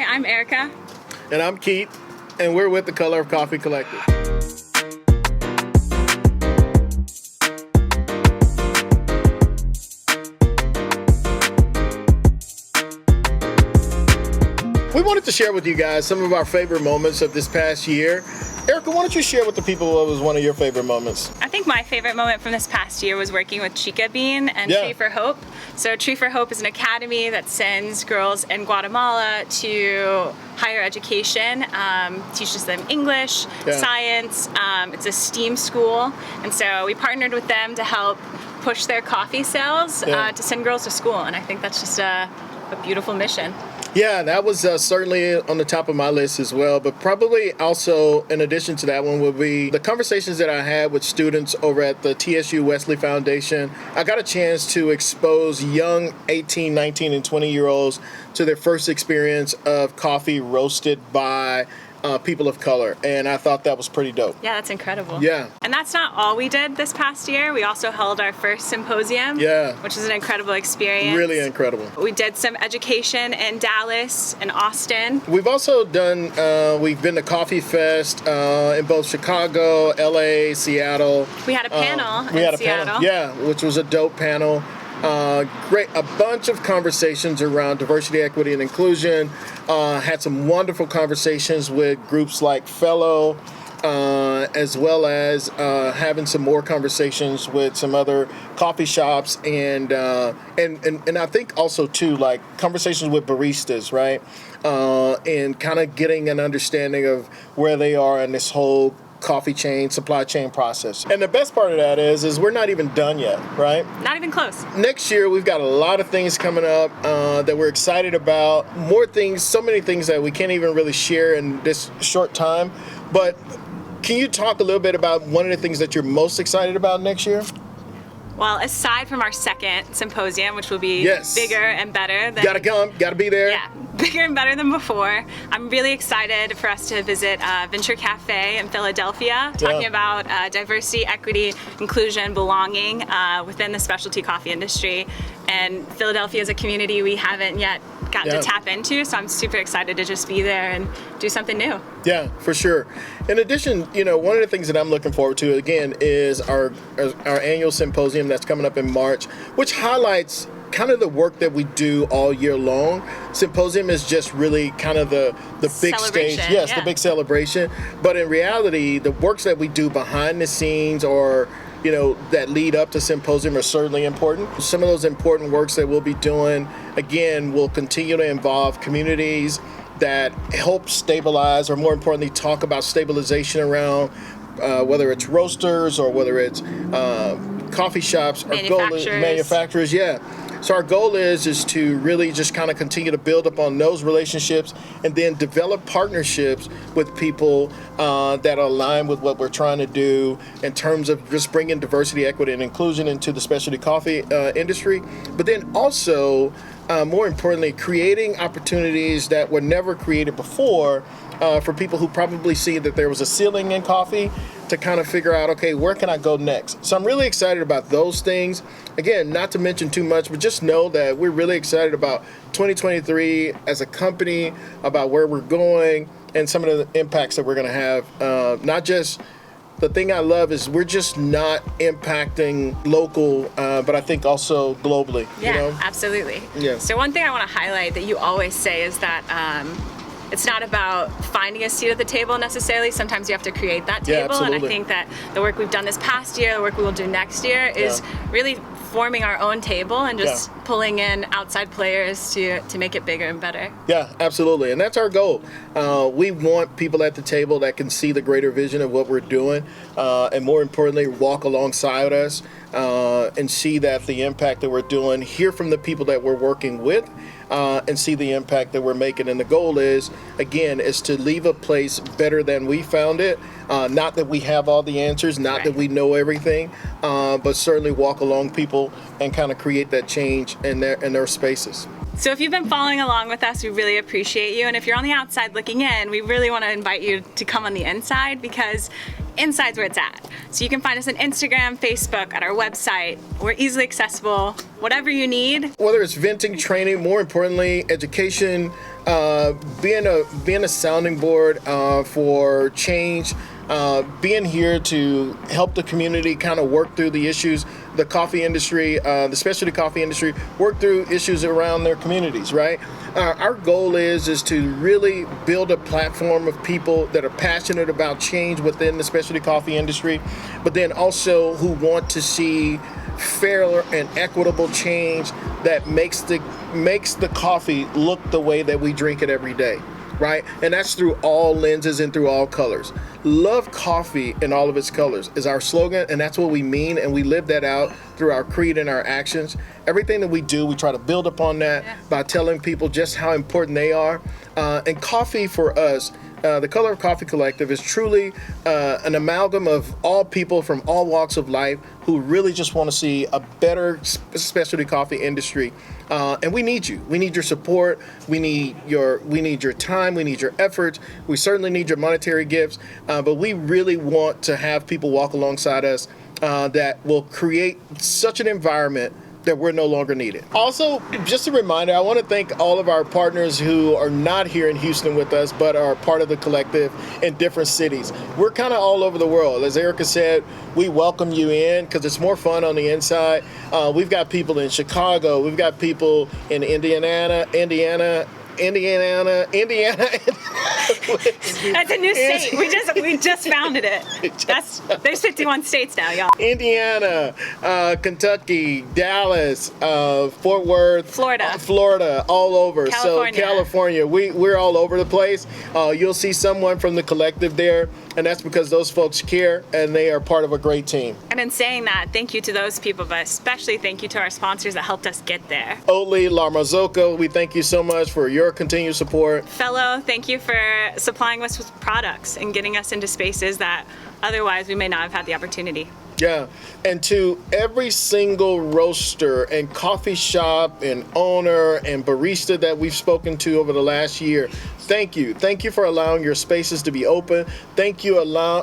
I'm Erica. And I'm Keith, and we're with the Color of Coffee Collective. We wanted to share with you guys some of our favorite moments of this past year. Erica, why don't you share with the people what was one of your favorite moments? I think my favorite moment from this past year was working with Chica Bean and Tree for Hope. So Tree for Hope is an academy that sends girls in Guatemala to higher education, teaches them English, science. It's a STEAM school. And so we partnered with them to help push their coffee sales to send girls to school. And I think that's just a beautiful mission. Yeah, that was certainly on the top of my list as well. But probably also, in addition to that one, would be the conversations that I had with students over at the TSU Wesley Foundation. I got a chance to expose young 18, 19, and 20-year-olds to their first experience of coffee roasted by people of color, and I thought that was pretty dope. Yeah, that's incredible. Yeah. And that's not all we did this past year. We also held our first symposium, which is an incredible experience. Really incredible. We did some education in Dallas and Austin. We've also done, we've been to Coffee Fest in both Chicago, LA, Seattle. We had a panel in Seattle. Yeah, which was a dope panel. Great, a bunch of conversations around diversity, equity, and inclusion. Had some wonderful conversations with groups like Fellow, as well as having some more conversations with some other coffee shops, and I think also too, like conversations with baristas, right? And kind of getting an understanding of where they are in this whole coffee chain, supply chain process. And the best part of that is we're not even done yet, right? Not even close. Next year, we've got a lot of things coming up that we're excited about. More things, so many things that we can't even really share in this short time. But can you talk a little bit about one of the things that you're most excited about next year? Well, aside from our second symposium, which will be bigger and better than... Gotta be there. Yeah, bigger and better than before. I'm really excited for us to visit Venture Cafe in Philadelphia, talking about diversity, equity, inclusion, belonging within the specialty coffee industry. And Philadelphia is a community we haven't yet gotten to tap into, so I'm super excited to just be there and do something new. Yeah, for sure. In addition, one of the things that I'm looking forward to, again, is our annual symposium that's coming up in March, which highlights kind of the work that we do all year long. Symposium is just really kind of the big stage. Yes, the big celebration. But in reality, the works that we do behind the scenes or that lead up to symposium are certainly important. Some of those important works that we'll be doing, again, will continue to involve communities that help stabilize, or more importantly, talk about stabilization around whether it's roasters or whether it's coffee shops or manufacturers. So our goal is to really just kind of continue to build upon those relationships and then develop partnerships with people that align with what we're trying to do in terms of just bringing diversity, equity, and inclusion into the specialty coffee industry. But then also, more importantly, creating opportunities that were never created before for people who probably see that there was a ceiling in coffee to kind of figure out, okay, where can I go next? So I'm really excited about those things. Again, not to mention too much, but just know that we're really excited about 2023 as a company, about where we're going, and some of the impacts that we're going to have. Not just, the thing I love is we're just not impacting local, but I think also globally. Yeah, absolutely. Yeah. So one thing I want to highlight that you always say is that it's not about finding a seat at the table necessarily. Sometimes you have to create that table. Yeah, and I think that the work we've done this past year, the work we will do next year is really forming our own table and just pulling in outside players to make it bigger and better. Yeah, absolutely. And that's our goal. We want people at the table that can see the greater vision of what we're doing, and more importantly, walk alongside us and see that the impact that we're doing, hear from the people that we're working with, and see the impact that we're making. And the goal is, again, is to leave a place better than we found it. Not that we have all the answers, not that we know everything, but certainly walk along people and kind of create that change in their spaces. So if you've been following along with us, we really appreciate you. And if you're on the outside looking in, we really want to invite you to come on the inside, because inside's where it's at. So you can find us on Instagram, Facebook, at our website. We're easily accessible. Whatever you need. Whether it's venting, training, more importantly, education, being a sounding board for change, being here to help the community kind of work through the issues, the coffee industry, the specialty coffee industry, work through issues around their communities, right? Our goal is to really build a platform of people that are passionate about change within the specialty coffee industry, but then also who want to see fair and equitable change that makes the coffee look the way that we drink it every day, right? And that's through all lenses and through all colors. Love coffee in all of its colors is our slogan, and that's what we mean, and we live that out through our creed and our actions. Everything that we do, we try to build upon that by telling people just how important they are. And coffee for us, the Color of Coffee Collective is truly an amalgam of all people from all walks of life who really just want to see a better specialty coffee industry. And we need you. We need your support. We need your time. We need your efforts. We certainly need your monetary gifts. But we really want to have people walk alongside us that will create such an environment that we're no longer needed. Also, just a reminder, I want to thank all of our partners who are not here in Houston with us, but are part of the collective in different cities. We're kind of all over the world. As Erica said, we welcome you in because it's more fun on the inside. We've got people in Chicago. We've got people in Indiana. That's a new state. We just founded it. There's 51 states now, y'all. Indiana, Kentucky, Dallas, Fort Worth, Florida, all over. California. So California, we're all over the place. You'll see someone from the collective there, and that's because those folks care and they are part of a great team. And in saying that, thank you to those people, but especially thank you to our sponsors that helped us get there. Oatly, La Marzocco, we thank you so much for your continued support. Fellow, thank you for supplying us with products and getting us into spaces that otherwise we may not have had the opportunity. Yeah, and to every single roaster and coffee shop and owner and barista that we've spoken to over the last year, thank you. Thank you for allowing your spaces to be open. Thank you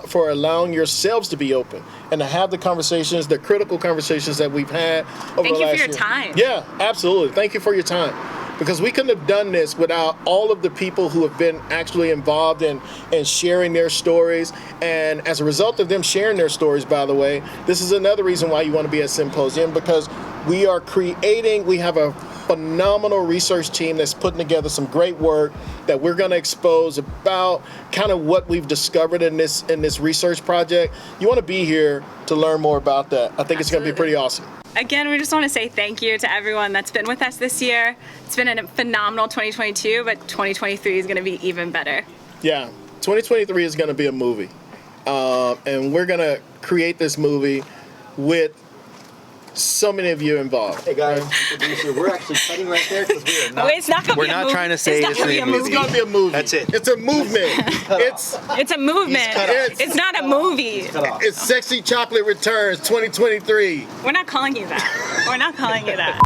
for allowing yourselves to be open and to have the conversations, the critical conversations that we've had over the last year. Thank you for your time. Yeah, absolutely. Thank you for your time. Because we couldn't have done this without all of the people who have been actually involved in sharing their stories. And as a result of them sharing their stories, by the way, this is another reason why you want to be at Symposium, because we have a phenomenal research team that's putting together some great work that we're going to expose about kind of what we've discovered in this research project. You want to be here to learn more about that. I think It's going to be pretty awesome. Again, we just want to say thank you to everyone that's been with us this year. It's been a phenomenal 2022, but 2023 is going to be even better. Yeah, 2023 is going to be a movie. And we're going to create this movie with so many of you involved. Hey guys, producer, we're actually cutting right there because we are not. It's not going to be a movie. We're not trying to say it's going to be a movie. It's going to be a movie. That's it. It's a movement. It's a movement. It's not a movie. It's Sexy Chocolate Returns 2023. We're not calling you that. We're not calling you that.